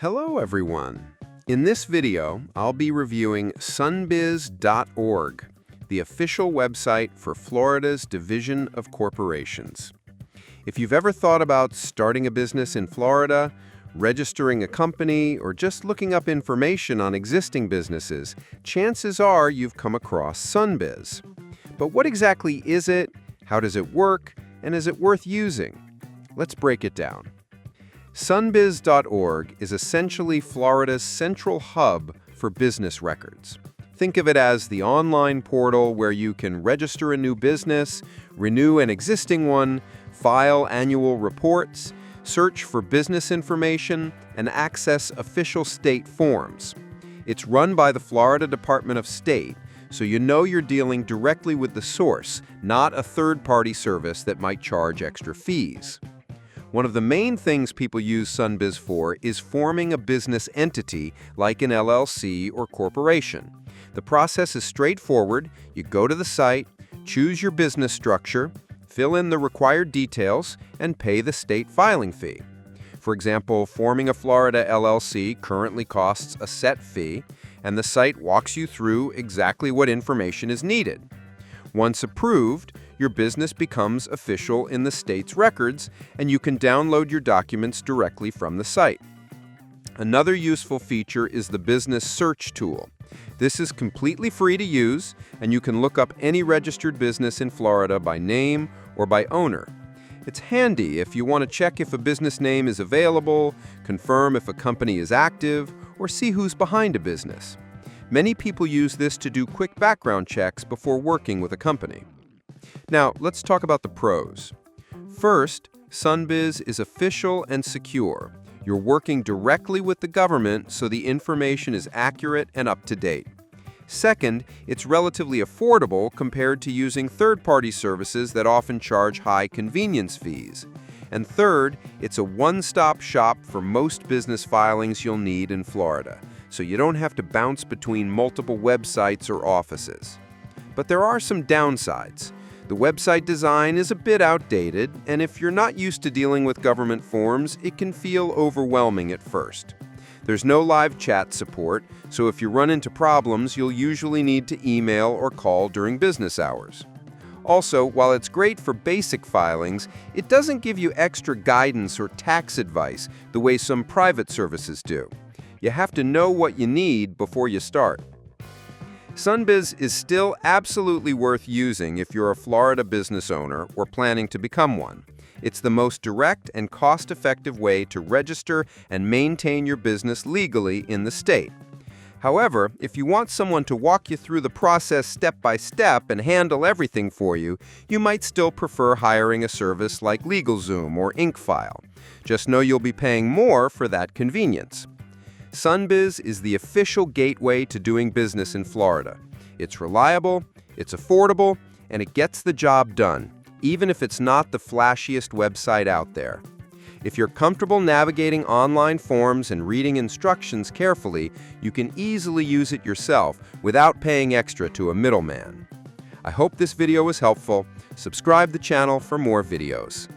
Hello everyone. In this video, I'll be reviewing sunbiz.org, the official website for Florida's Division of Corporations. If you've ever thought about starting a business in Florida, registering a company, or just looking up information on existing businesses, chances are you've come across Sunbiz. But what exactly is it? How does it work? And is it worth using? Let's break it down. Sunbiz.org is essentially Florida's central hub for business records. Think of it as the online portal where you can register a new business, renew an existing one, file annual reports, search for business information, and access official state forms. It's run by the Florida Department of State, so you know you're dealing directly with the source, not a third-party service that might charge extra fees. One of the main things people use Sunbiz for is forming a business entity like an LLC or corporation. The process is straightforward. You go to the site, choose your business structure, fill in the required details, and pay the state filing fee. For example, forming a Florida LLC currently costs a set fee, and the site walks you through exactly what information is needed. Once approved, your business becomes official in the state's records, and you can download your documents directly from the site. Another useful feature is the business search tool. This is completely free to use, and you can look up any registered business in Florida by name or by owner. It's handy if you want to check if a business name is available, confirm if a company is active, or see who's behind a business. Many people use this to do quick background checks before working with a company. Now, let's talk about the pros. First, Sunbiz is official and secure. You're working directly with the government, so the information is accurate and up to date. Second, it's relatively affordable compared to using third-party services that often charge high convenience fees. And third, it's a one-stop shop for most business filings you'll need in Florida, so you don't have to bounce between multiple websites or offices. But there are some downsides. The website design is a bit outdated, and if you're not used to dealing with government forms, it can feel overwhelming at first. There's no live chat support, so if you run into problems, you'll usually need to email or call during business hours. Also, while it's great for basic filings, it doesn't give you extra guidance or tax advice the way some private services do. You have to know what you need before you start. Sunbiz is still absolutely worth using if you're a Florida business owner or planning to become one. It's the most direct and cost-effective way to register and maintain your business legally in the state. However, if you want someone to walk you through the process step by step and handle everything for you, you might still prefer hiring a service like LegalZoom or InkFile. Just know you'll be paying more for that convenience. Sunbiz is the official gateway to doing business in Florida. It's reliable, it's affordable, and it gets the job done, even if it's not the flashiest website out there. If you're comfortable navigating online forms and reading instructions carefully, you can easily use it yourself without paying extra to a middleman. I hope this video was helpful. Subscribe the channel for more videos.